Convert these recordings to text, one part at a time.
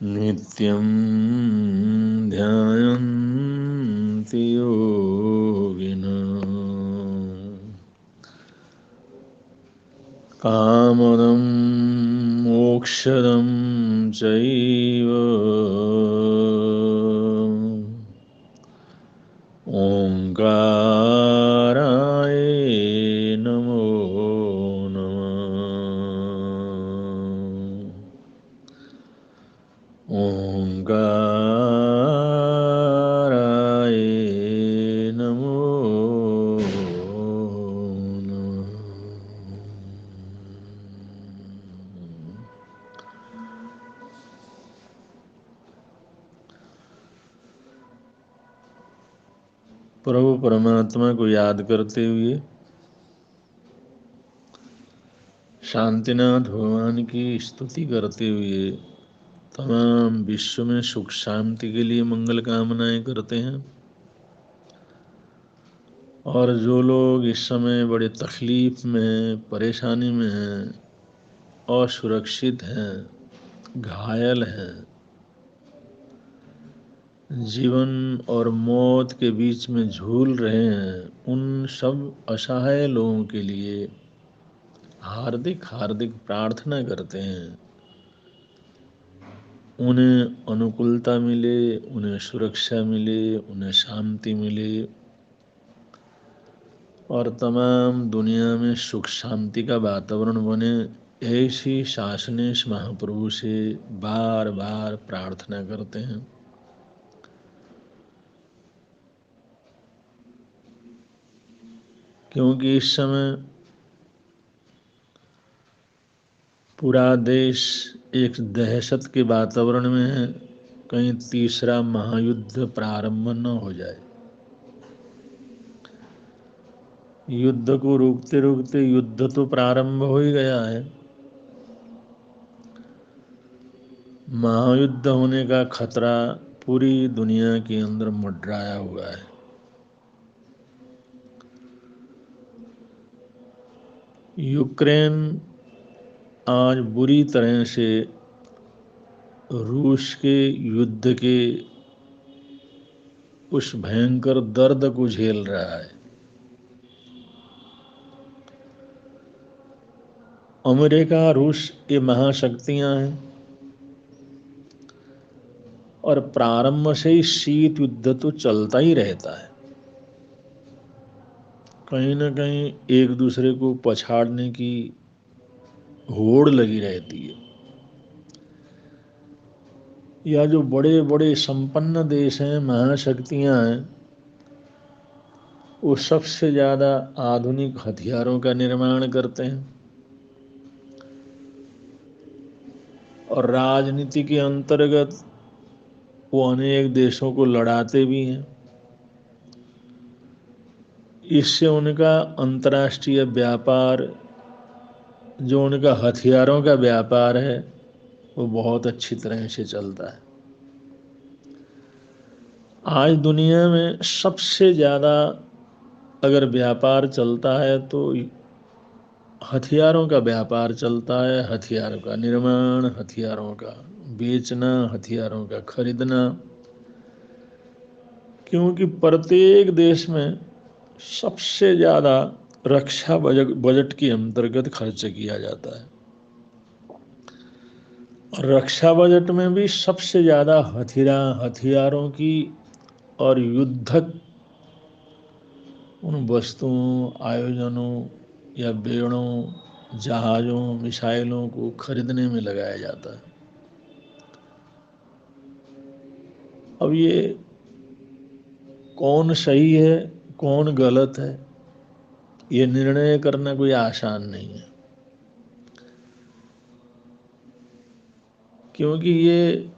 नित्यं ध्यायन्ति योगिनः कामदं मोक्षदं चैव ओंकाराय नमो नमः। ओंकाराय नमो नमः। प्रभु परमात्मा को याद करते हुए शांतिनाथ भगवान की स्तुति करते हुए तमाम विश्व में सुख शांति के लिए मंगल कामनाएं करते हैं। और जो लोग इस समय बड़े तकलीफ में हैं, परेशानी में हैं, असुरक्षित हैं, घायल हैं, जीवन और मौत के बीच में झूल रहे हैं, उन सब असहाय लोगों के लिए हार्दिक हार्दिक प्रार्थना करते हैं। उन्हें अनुकूलता मिले, उन्हें सुरक्षा मिले, उन्हें शांति मिले और तमाम दुनिया में सुख शांति का वातावरण बने, ऐसी शासनेश महाप्रभु से बार बार प्रार्थना करते हैं। क्योंकि इस समय पूरा देश एक दहशत के वातावरण में है, कहीं तीसरा महायुद्ध प्रारंभ न हो जाए। युद्ध को रोकते रोकते युद्ध तो प्रारंभ हो ही गया है, महायुद्ध होने का खतरा पूरी दुनिया के अंदर मंडराया हुआ है। यूक्रेन आज बुरी तरह से रूस के युद्ध के उस भयंकर दर्द को झेल रहा है। अमेरिका, रूस ये महाशक्तियां हैं और प्रारंभ से ही शीत युद्ध तो चलता ही रहता है। कहीं न कहीं एक दूसरे को पछाड़ने की होड़ लगी रहती है। या जो बड़े बड़े संपन्न देश हैं, महाशक्तियां हैं, वो सबसे ज़्यादा आधुनिक हथियारों का निर्माण करते हैं और राजनीति के अंतर्गत वो अनेक देशों को लड़ाते भी हैं। इससे उनका अंतर्राष्ट्रीय व्यापार, जो उनका हथियारों का व्यापार है, वो बहुत अच्छी तरह से चलता है। आज दुनिया में सबसे ज़्यादा अगर व्यापार चलता है तो हथियारों का व्यापार चलता है। हथियारों का निर्माण, हथियारों का बेचना, हथियारों का खरीदना। क्योंकि प्रत्येक देश में सबसे ज़्यादा रक्षा बजट के अंतर्गत खर्च किया जाता है और रक्षा बजट में भी सबसे ज़्यादा हथियारों की और युद्धक उन वस्तुओं, आयोजनों या बेड़ों, जहाज़ों, मिसाइलों को खरीदने में लगाया जाता है। अब ये कौन सही है, कौन गलत है, ये निर्णय करना कोई आसान नहीं है। क्योंकि ये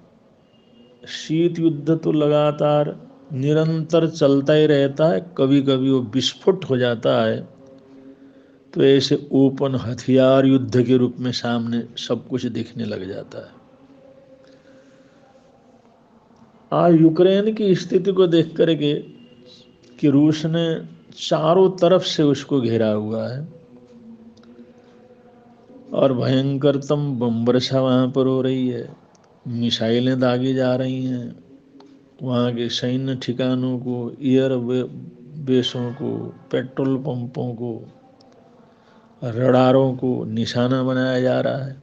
शीत युद्ध तो लगातार निरंतर चलता ही रहता है। कभी कभी वो विस्फोट हो जाता है तो ऐसे ओपन हथियार युद्ध के रूप में सामने सब कुछ दिखने लग जाता है। आज यूक्रेन की स्थिति को देख करके कि रूस ने चारों तरफ से उसको घेरा हुआ है और भयंकरतम बम वर्षा वहाँ पर हो रही है। मिसाइलें दागी जा रही हैं, वहाँ के सैन्य ठिकानों को, एयर बेसों को, पेट्रोल पंपों को, रडारों को निशाना बनाया जा रहा है।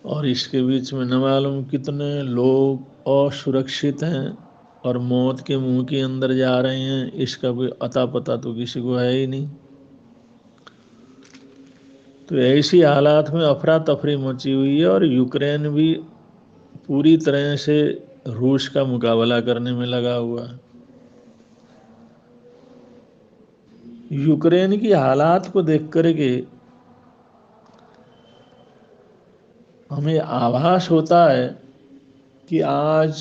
और इसके बीच में न मालूम कितने लोग असुरक्षित हैं और मौत के मुंह के अंदर जा रहे हैं, इसका कोई अता पता तो किसी को है ही नहीं। तो ऐसी हालात में अफरा तफरी मची हुई है और यूक्रेन भी पूरी तरह से रूस का मुकाबला करने में लगा हुआ है। यूक्रेन की हालात को देख करके हमें आभास होता है कि आज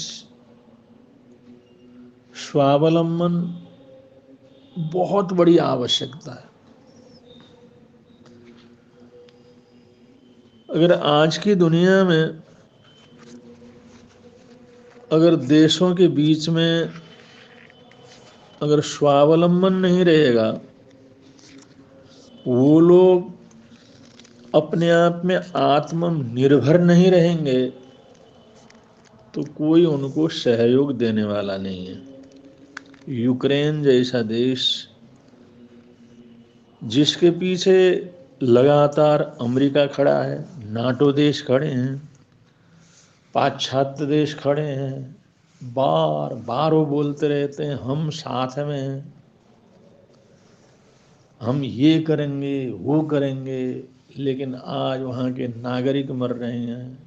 स्वावलंबन बहुत बड़ी आवश्यकता है। अगर आज की दुनिया में अगर देशों के बीच में अगर स्वावलंबन नहीं रहेगा, वो लोग अपने आप में आत्मनिर्भर नहीं रहेंगे, तो कोई उनको सहयोग देने वाला नहीं है। यूक्रेन जैसा देश जिसके पीछे लगातार अमेरिका खड़ा है, नाटो देश खड़े हैं, पाश्चात्य देश खड़े हैं, बार बार वो बोलते रहते हैं हम साथ में हैं, हम ये करेंगे वो करेंगे, लेकिन आज वहाँ के नागरिक मर रहे हैं,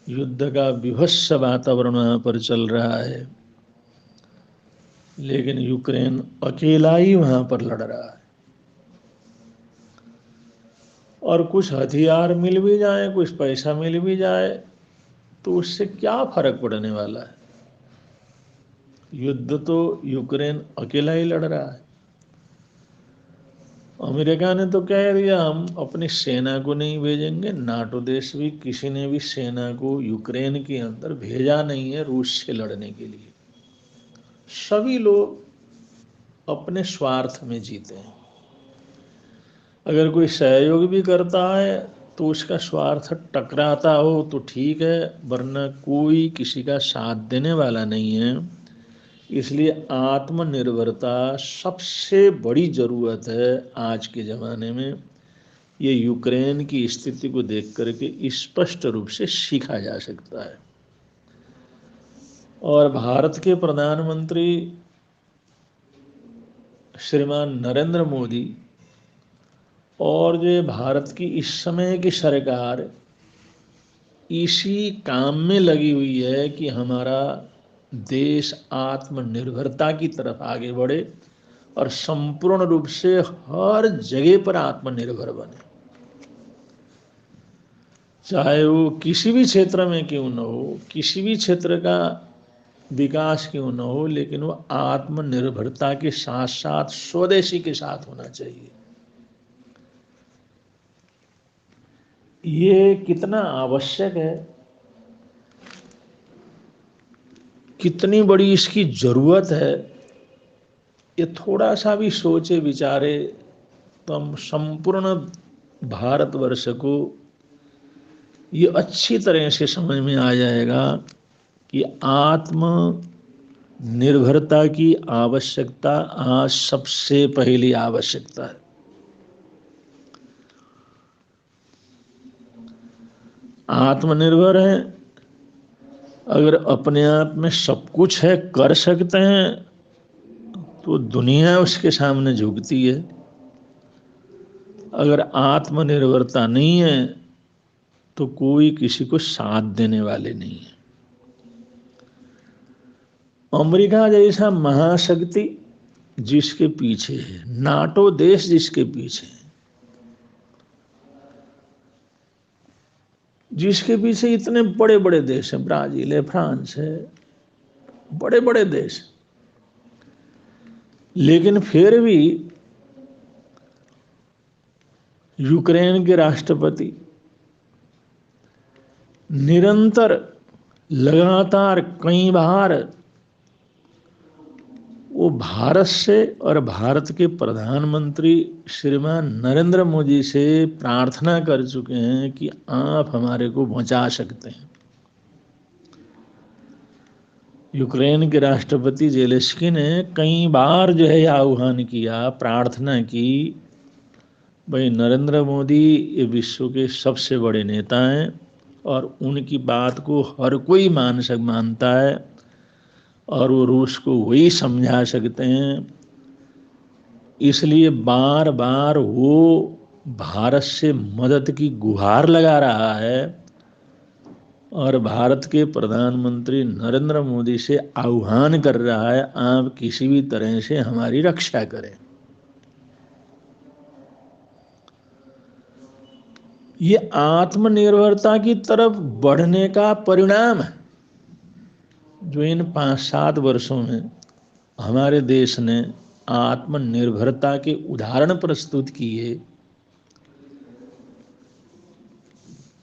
युद्ध का विभत्स वातावरण वहाँ पर चल रहा है, लेकिन यूक्रेन अकेला ही वहाँ पर लड़ रहा है। और कुछ हथियार मिल भी जाए, कुछ पैसा मिल भी जाए, तो उससे क्या फर्क पड़ने वाला है? युद्ध तो यूक्रेन अकेला ही लड़ रहा है। अमेरिका ने तो कह दिया हम अपनी सेना को नहीं भेजेंगे, नाटो देश भी किसी ने भी सेना को यूक्रेन के अंदर भेजा नहीं है रूस से लड़ने के लिए। सभी लोग अपने स्वार्थ में जीते हैं। अगर कोई सहयोग भी करता है तो उसका स्वार्थ टकराता हो तो ठीक है, वरना कोई किसी का साथ देने वाला नहीं है। इसलिए आत्मनिर्भरता सबसे बड़ी ज़रूरत है आज के ज़माने में। ये यूक्रेन की स्थिति को देख करके स्पष्ट रूप से सीखा जा सकता है। और भारत के प्रधानमंत्री श्रीमान नरेंद्र मोदी और जो भारत की इस समय की सरकार इसी काम में लगी हुई है कि हमारा देश आत्मनिर्भरता की तरफ आगे बढ़े और संपूर्ण रूप से हर जगह पर आत्मनिर्भर बने, चाहे वो किसी भी क्षेत्र में क्यों न हो, किसी भी क्षेत्र का विकास क्यों न हो, लेकिन वो आत्मनिर्भरता के साथ साथ स्वदेशी के साथ होना चाहिए। ये कितना आवश्यक है, कितनी बड़ी इसकी जरूरत है, ये थोड़ा सा भी सोचे विचारे तो हम संपूर्ण भारतवर्ष को ये अच्छी तरह से समझ में आ जाएगा कि आत्म निर्भरता की आवश्यकता आज सबसे पहली आवश्यकता है। आत्मनिर्भर है, अगर अपने आप में सब कुछ है, कर सकते हैं, तो दुनिया उसके सामने झुकती है। अगर आत्मनिर्भरता नहीं है तो कोई किसी को साथ देने वाले नहीं है। अमेरिका जैसा महाशक्ति जिसके पीछे है, नाटो देश जिसके पीछे है, जिसके पीछे इतने बड़े बड़े देश हैं, ब्राजील है, फ्रांस है, बड़े बड़े देश, लेकिन फिर भी यूक्रेन के राष्ट्रपति निरंतर लगातार कई बार वो भारत से और भारत के प्रधानमंत्री श्रीमान नरेंद्र मोदी से प्रार्थना कर चुके हैं कि आप हमारे को बचा सकते हैं। यूक्रेन के राष्ट्रपति जेलेंस्की ने कई बार जो है आह्वान किया, प्रार्थना की, भाई नरेंद्र मोदी ये विश्व के सबसे बड़े नेता हैं और उनकी बात को हर कोई मानता है और वो रूस को वही समझा सकते हैं। इसलिए बार बार वो भारत से मदद की गुहार लगा रहा है और भारत के प्रधानमंत्री नरेंद्र मोदी से आह्वान कर रहा है, आप किसी भी तरह से हमारी रक्षा करें। ये आत्मनिर्भरता की तरफ बढ़ने का परिणाम है जो इन 5-7 वर्षों में हमारे देश ने आत्मनिर्भरता के उदाहरण प्रस्तुत किए,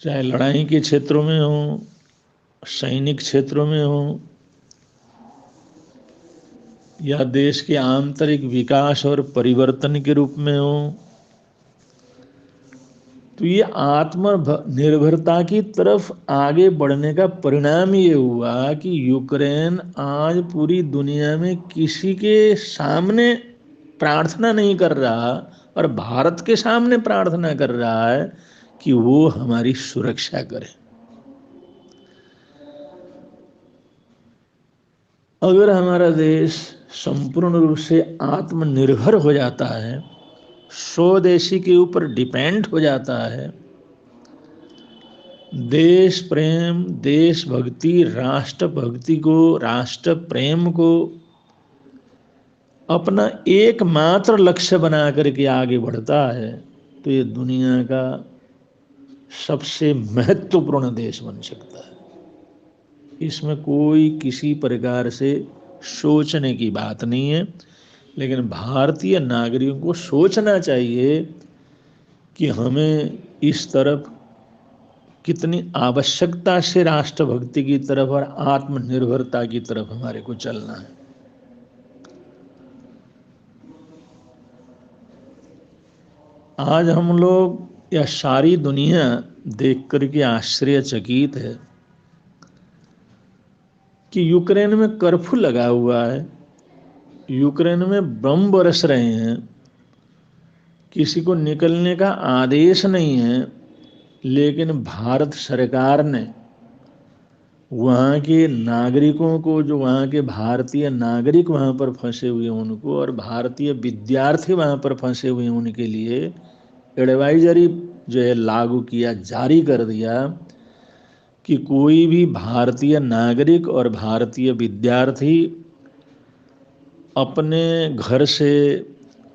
चाहे लड़ाई के क्षेत्रों में हो, सैनिक क्षेत्रों में हो, या देश के आंतरिक विकास और परिवर्तन के रूप में हो। तो ये आत्मनिर्भरता की तरफ आगे बढ़ने का परिणाम ये हुआ कि यूक्रेन आज पूरी दुनिया में किसी के सामने प्रार्थना नहीं कर रहा और भारत के सामने प्रार्थना कर रहा है कि वो हमारी सुरक्षा करे। अगर हमारा देश संपूर्ण रूप से आत्मनिर्भर हो जाता है, स्वदेशी के ऊपर डिपेंड हो जाता है, देश प्रेम, देशभक्ति, राष्ट्रभक्ति को, राष्ट्र प्रेम को अपना एकमात्र लक्ष्य बना करके आगे बढ़ता है, तो ये दुनिया का सबसे महत्वपूर्ण देश बन सकता है। इसमें कोई किसी प्रकार से सोचने की बात नहीं है, लेकिन भारतीय नागरिकों को सोचना चाहिए कि हमें इस तरफ कितनी आवश्यकता से राष्ट्रभक्ति की तरफ और आत्मनिर्भरता की तरफ हमारे को चलना है। आज हम लोग या सारी दुनिया देख करके आश्चर्यचकित है कि यूक्रेन में कर्फ्यू लगा हुआ है, यूक्रेन में बम बरस रहे हैं, किसी को निकलने का आदेश नहीं है, लेकिन भारत सरकार ने वहाँ के नागरिकों को, जो वहाँ के भारतीय नागरिक वहाँ पर फंसे हुए हैं उनको, और भारतीय विद्यार्थी वहाँ पर फंसे हुए हैं उनके लिए एडवाइजरी जो है लागू किया, जारी कर दिया कि कोई भी भारतीय नागरिक और भारतीय विद्यार्थी अपने घर से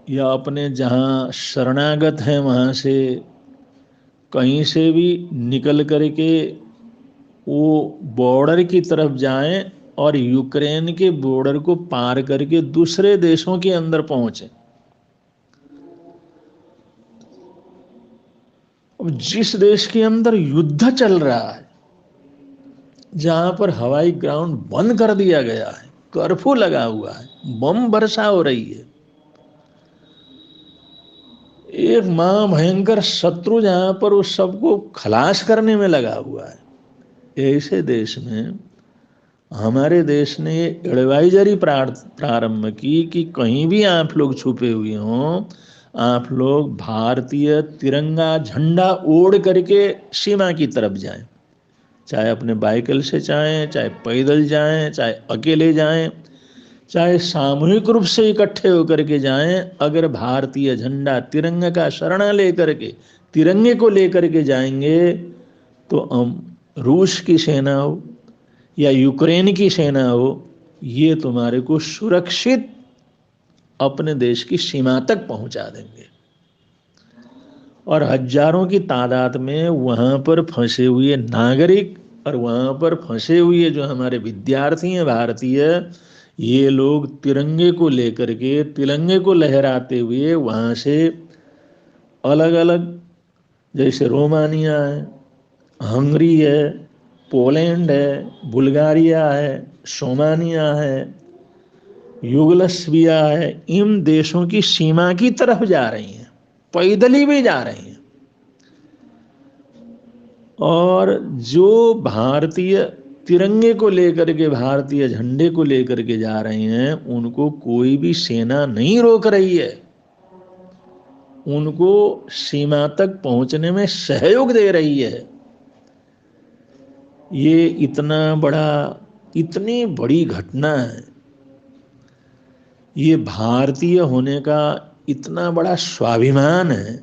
या अपने जहाँ शरणागत हैं वहाँ से कहीं से भी निकल करके वो बॉर्डर की तरफ जाएं और यूक्रेन के बॉर्डर को पार करके दूसरे देशों के अंदर पहुंचे। अब जिस देश के अंदर युद्ध चल रहा है, जहां पर हवाई ग्राउंड बंद कर दिया गया है, कर्फ्यू लगा हुआ है, बम वर्षा हो रही है, एक महाभयंकर शत्रु जहां पर उस सबको खलास करने में लगा हुआ है, ऐसे देश में हमारे देश ने एडवाइजरी प्रारंभ की कि कहीं भी आप लोग छुपे हुए हों, आप लोग भारतीय तिरंगा झंडा ओढ़ करके सीमा की तरफ जाएं, चाहे अपने बाइकल से जाएं, चाहे पैदल जाएं, चाहे अकेले जाएं, चाहे सामूहिक रूप से इकट्ठे होकर के जाएं। अगर भारतीय झंडा तिरंगा का शरणा लेकर के, तिरंगे को लेकर के जाएंगे, तो हम रूस की सेना हो या यूक्रेन की सेना हो, ये तुम्हारे को सुरक्षित अपने देश की सीमा तक पहुंचा देंगे। और हजारों की तादाद में वहां पर फंसे हुए नागरिक और वहां पर फंसे हुए जो हमारे विद्यार्थी हैं भारतीय, ये लोग तिरंगे को लेकर के, तिरंगे को लहराते हुए वहां से अलग अलग, जैसे रोमानिया है, हंगरी है, पोलैंड है, बुल्गारिया है, सोमानिया है, युगलस्विया है, इन देशों की सीमा की तरफ जा रही हैं, पैदल ही भी जा रही हैं। और जो भारतीय तिरंगे को लेकर के, भारतीय झंडे को लेकर के जा रहे हैं, उनको कोई भी सेना नहीं रोक रही है, उनको सीमा तक पहुंचने में सहयोग दे रही है। ये इतनी बड़ी घटना है, ये भारतीय होने का इतना बड़ा स्वाभिमान है,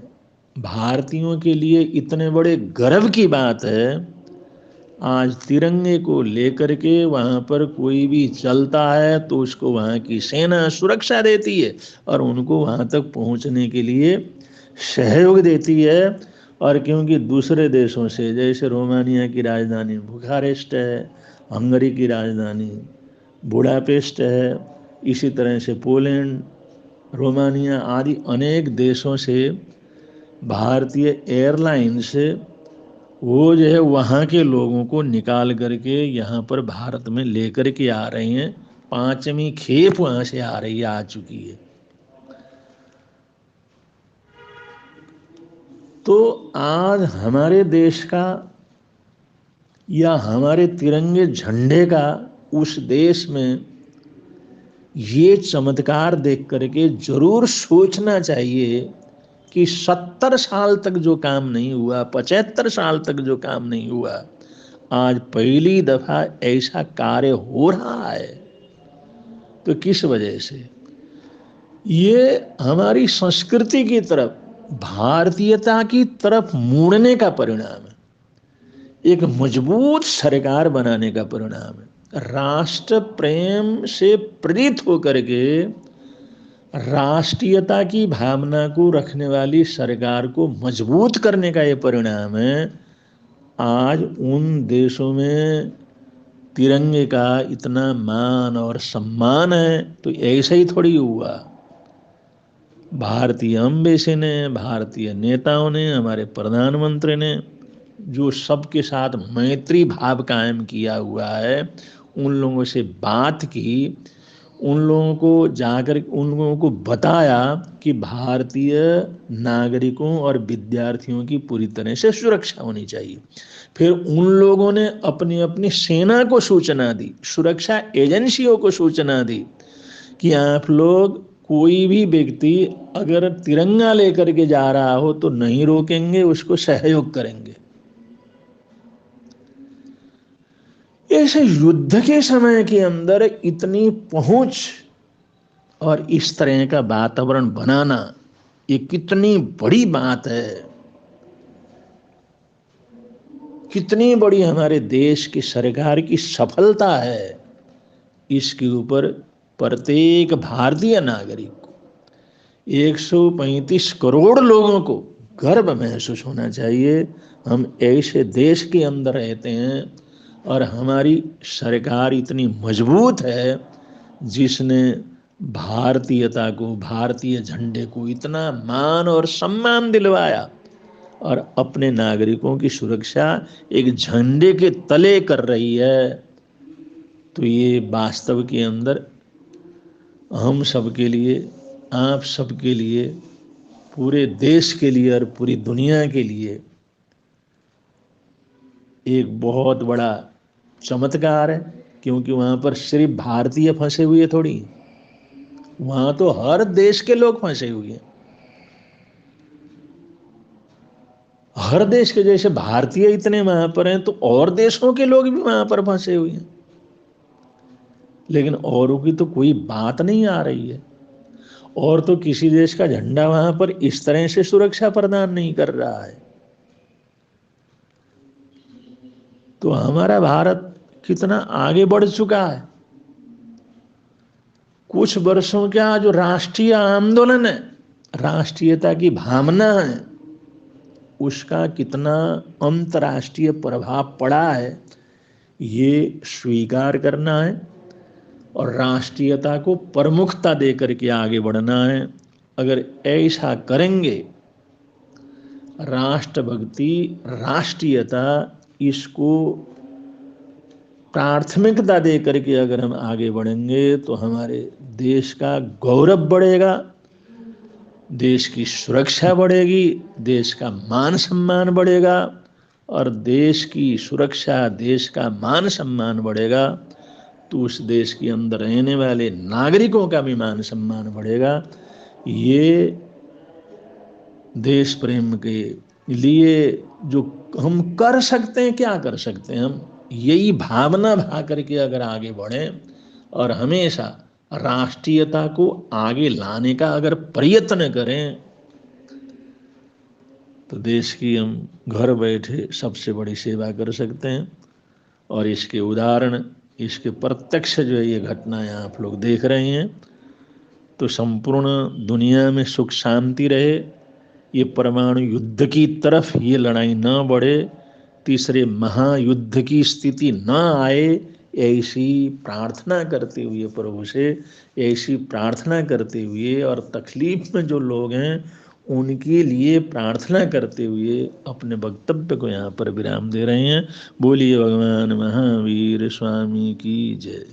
भारतीयों के लिए इतने बड़े गर्व की बात है। आज तिरंगे को लेकर के वहाँ पर कोई भी चलता है तो उसको वहाँ की सेना सुरक्षा देती है और उनको वहाँ तक पहुँचने के लिए सहयोग देती है। और क्योंकि दूसरे देशों से, जैसे रोमानिया की राजधानी बुखारेस्ट है, हंगरी की राजधानी बुडापेस्ट है, इसी तरह से पोलैंड, रोमानिया आदि अनेक देशों से भारतीय एयरलाइंस वो जो है वहाँ के लोगों को निकाल करके यहाँ पर भारत में लेकर के आ रही हैं। 5वीं खेप वहाँ से आ चुकी है। तो आज हमारे देश का या हमारे तिरंगे झंडे का उस देश में ये चमत्कार देख करके जरूर सोचना चाहिए कि 70 साल तक जो काम नहीं हुआ, 75 साल तक जो काम नहीं हुआ, आज पहली दफा ऐसा कार्य हो रहा है। तो किस वजह से? ये हमारी संस्कृति की तरफ, भारतीयता की तरफ मुड़ने का परिणाम है, एक मजबूत सरकार बनाने का परिणाम है। राष्ट्र प्रेम से प्रेरित होकर के राष्ट्रीयता की भावना को रखने वाली सरकार को मजबूत करने का ये परिणाम है। आज उन देशों में तिरंगे का इतना मान और सम्मान है, तो ऐसा ही थोड़ी हुआ। भारतीय अम्बेसी ने, भारतीय नेताओं ने, हमारे प्रधानमंत्री ने जो सबके साथ मैत्री भाव कायम किया हुआ है, उन लोगों से बात की, उन लोगों को जाकर उन लोगों को बताया कि भारतीय नागरिकों और विद्यार्थियों की पूरी तरह से सुरक्षा होनी चाहिए। फिर उन लोगों ने अपनी अपनी सेना को सूचना दी, सुरक्षा एजेंसियों को सूचना दी कि आप लोग कोई भी व्यक्ति अगर तिरंगा लेकर के जा रहा हो तो नहीं रोकेंगे, उसको सहयोग करेंगे। ऐसे युद्ध के समय के अंदर इतनी पहुंच और इस तरह का वातावरण बनाना, ये कितनी बड़ी बात है, कितनी बड़ी हमारे देश की सरकार की सफलता है। इसके ऊपर प्रत्येक भारतीय नागरिक को, 135 करोड़ लोगों को गर्व महसूस होना चाहिए। हम ऐसे देश के अंदर रहते हैं और हमारी सरकार इतनी मजबूत है जिसने भारतीयता को, भारतीय झंडे को इतना मान और सम्मान दिलवाया और अपने नागरिकों की सुरक्षा एक झंडे के तले कर रही है। तो ये वास्तव के अंदर हम सबके लिए, आप सबके लिए, पूरे देश के लिए और पूरी दुनिया के लिए एक बहुत बड़ा चमत्कार है। क्योंकि वहाँ पर सिर्फ भारतीय फंसे हुए थोड़ी, वहाँ तो हर देश के लोग फंसे हुए हैं। हर देश के, जैसे भारतीय इतने वहाँ पर हैं तो और देशों के लोग भी वहाँ पर फंसे हुए हैं, लेकिन औरों की तो कोई बात नहीं आ रही है। और तो किसी देश का झंडा वहाँ पर इस तरह से सुरक्षा प्रदान नहीं कर रहा है। तो हमारा भारत कितना आगे बढ़ चुका है। कुछ वर्षों का जो राष्ट्रीय आंदोलन है, राष्ट्रीयता की भावना है, उसका कितना अंतर्राष्ट्रीय प्रभाव पड़ा है, ये स्वीकार करना है और राष्ट्रीयता को प्रमुखता देकर के आगे बढ़ना है। अगर ऐसा करेंगे, राष्ट्रभक्ति, राष्ट्रीयता, इसको प्राथमिकता दे करके अगर हम आगे बढ़ेंगे तो हमारे देश का गौरव बढ़ेगा, देश की सुरक्षा बढ़ेगी, देश का मान सम्मान बढ़ेगा। और देश की सुरक्षा, देश का मान सम्मान बढ़ेगा तो उस देश के अंदर रहने वाले नागरिकों का भी मान सम्मान बढ़ेगा। ये देश प्रेम के लिए जो हम कर सकते हैं, क्या कर सकते हैं, हम यही भावना भा करके अगर आगे बढ़ें और हमेशा राष्ट्रीयता को आगे लाने का अगर प्रयत्न करें तो देश की हम घर बैठे सबसे बड़ी सेवा कर सकते हैं। और इसके उदाहरण, इसके प्रत्यक्ष जो ये घटनाएं आप लोग देख रहे हैं, तो संपूर्ण दुनिया में सुख शांति रहे, ये परमाणु युद्ध की तरफ ये लड़ाई न बढ़े, तीसरे महायुद्ध की स्थिति न आए, ऐसी प्रार्थना करते हुए प्रभु से, ऐसी प्रार्थना करते हुए और तकलीफ में जो लोग हैं उनके लिए प्रार्थना करते हुए अपने वक्तव्य को यहाँ पर विराम दे रहे हैं। बोलिए भगवान महावीर स्वामी की जय।